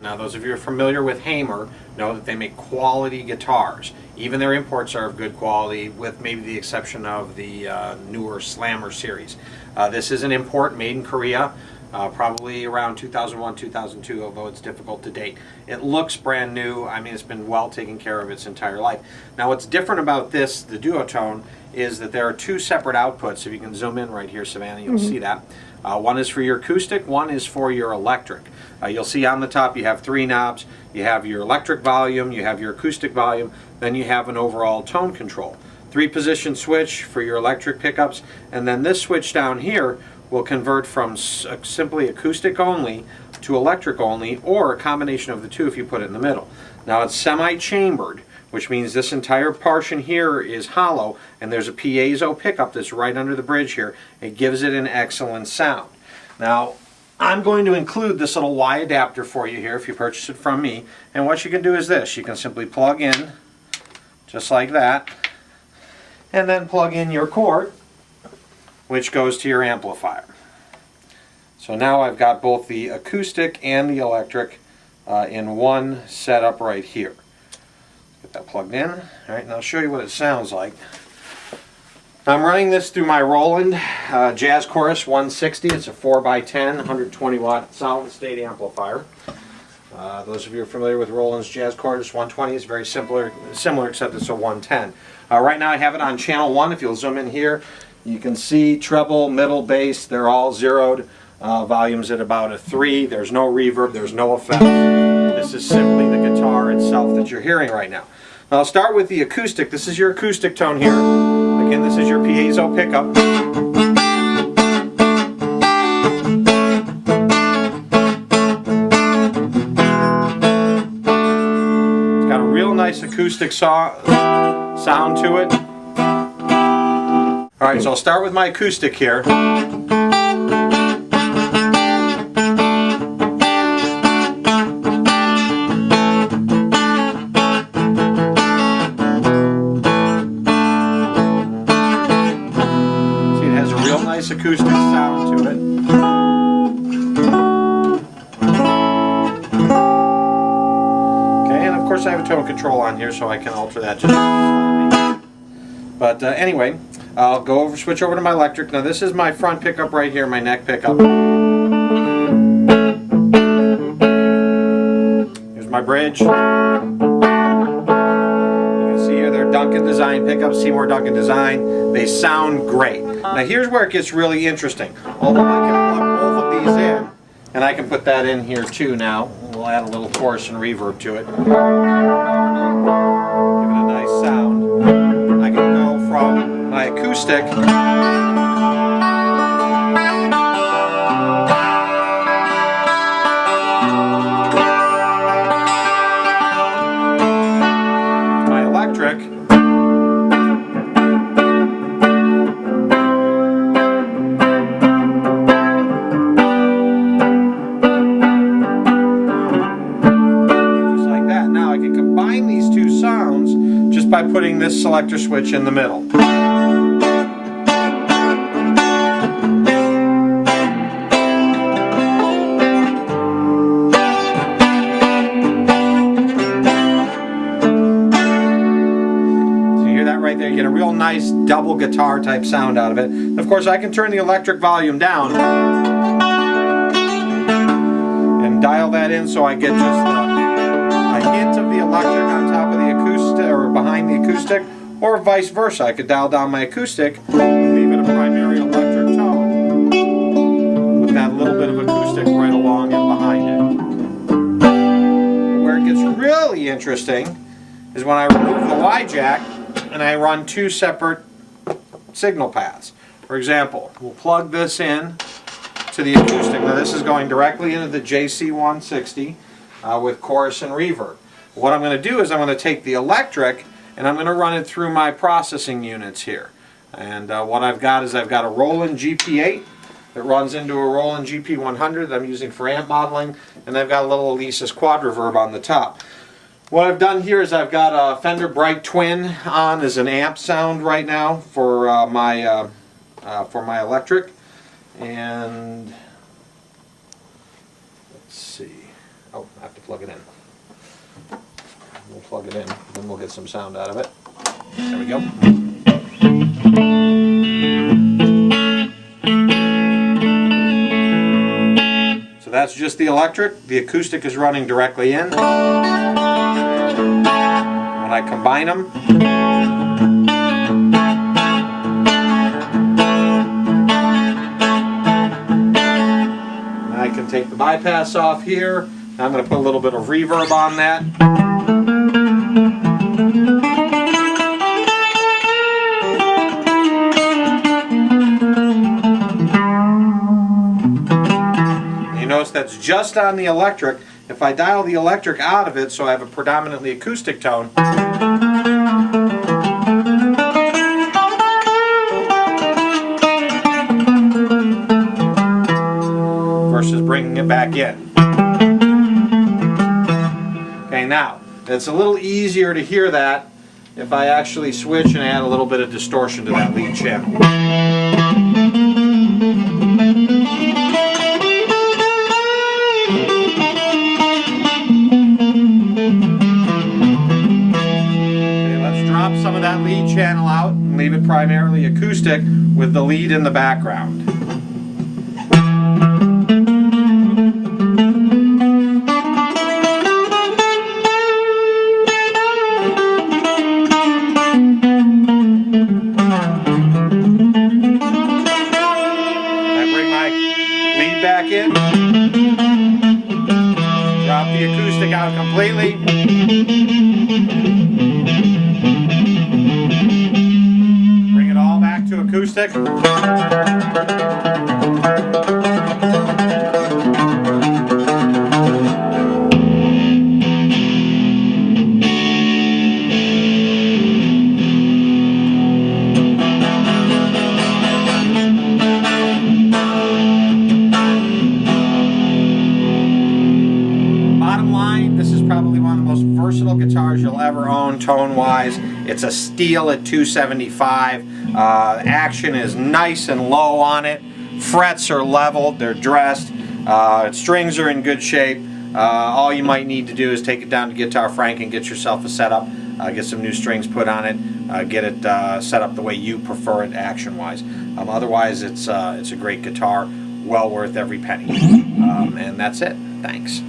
Now those of you who are familiar with Hamer know that they make quality guitars. Even their imports are of good quality, with maybe the exception of the newer Slammer series. This is an import made in Korea, probably around 2001, 2002, although it's difficult to date. It looks brand new. I mean, it's been well taken care of its entire life. Now what's different about this, the Duotone, is that there are two separate outputs. If you can zoom in right here, Savannah, you'll see that. One is for your acoustic, one is for your electric. You'll see on the top you have three knobs. You have your electric volume, you have your acoustic volume, then you have an overall tone control. 3-position switch for your electric pickups, and then this switch down here will convert from simply acoustic only to electric only, or a combination of the two if you put it in the middle. Now it's semi-chambered, which means this entire portion here is hollow, and there's a piezo pickup that's right under the bridge here. It gives it an excellent sound. Now, I'm going to include this little Y adapter for you here if you purchase it from me, and what you can do is this. You can simply plug in, just like that, and then plug in your cord, which goes to your amplifier. So now I've got both the acoustic and the electric in one setup right here. Get that plugged in. All right, and I'll show you what it sounds like. I'm running this through my Roland Jazz Chorus 160. It's a 4x10, 120 watt solid state amplifier. Those of you who are familiar with Roland's Jazz Chorus 120 is very similar except it's a 110. Right now I have it on channel 1. If you'll zoom in here, you can see treble, middle, bass, they're all zeroed. Volume's at about a 3. There's no reverb, there's no effects. This is simply the guitar itself that you're hearing right now. Now I'll start with the acoustic. This is your acoustic tone here. Again, this is your piezo pickup. It's got a real nice acoustic sound to it. Alright, so I'll start with my acoustic here. Acoustic sound to it. Okay, and of course I have a tone control on here so I can alter that just slightly. But anyway, I'll switch over to my electric. Now this is my front pickup right here, my neck pickup. Here's my bridge. You can see here they're Duncan Design pickups, Seymour Duncan Design. They sound great. Now here's where it gets really interesting. Although I can plug both of these in, and I can put that in here too now. We'll add a little chorus and reverb to it. Give it a nice sound. I can go from my acoustic to my electric. By putting this selector switch in the middle. So you hear that right there, you get a real nice double guitar type sound out of it. And of course I can turn the electric volume down and dial that in so I get just a hint of the electric on top of the acoustic, or behind the acoustic, or vice versa. I could dial down my acoustic and leave it a primary electric tone with that little bit of acoustic right along and behind it. Where it gets really interesting is when I remove the Y jack and I run two separate signal paths. For example, we'll plug this in to the acoustic. Now this is going directly into the JC160 with chorus and reverb. What I'm going to do is I'm going to take the electric and I'm going to run it through my processing units here. And what I've got is I've got a Roland GP8 that runs into a Roland GP100 that I'm using for amp modeling, and I've got a little Alesis Quad Reverb on the top. What I've done here is I've got a Fender Bright Twin on as an amp sound right now for my electric, and let's see. Oh, I have to plug it in. We'll plug it in, then we'll get some sound out of it. There we go. So that's just the electric. The acoustic is running directly in. When I combine them, I can take the bypass off here. I'm going to put a little bit of reverb on that. You notice that's just on the electric. If I dial the electric out of it so I have a predominantly acoustic tone, versus bringing it back in. Okay, now, it's a little easier to hear that if I actually switch and add a little bit of distortion to that lead channel. Okay, let's drop some of that lead channel out and leave it primarily acoustic with the lead in the background. Back in, drop the acoustic out completely, bring it all back to acoustic. This is probably one of the most versatile guitars you'll ever own tone-wise. It's a steel at 275. Action is nice and low on it. Frets are leveled, they're dressed. Strings are in good shape. All you might need to do is take it down to Guitar Frank and get yourself a setup. Get some new strings put on it. Get it set up the way you prefer it action-wise. Otherwise, it's a great guitar. Well worth every penny. And that's it. Thanks.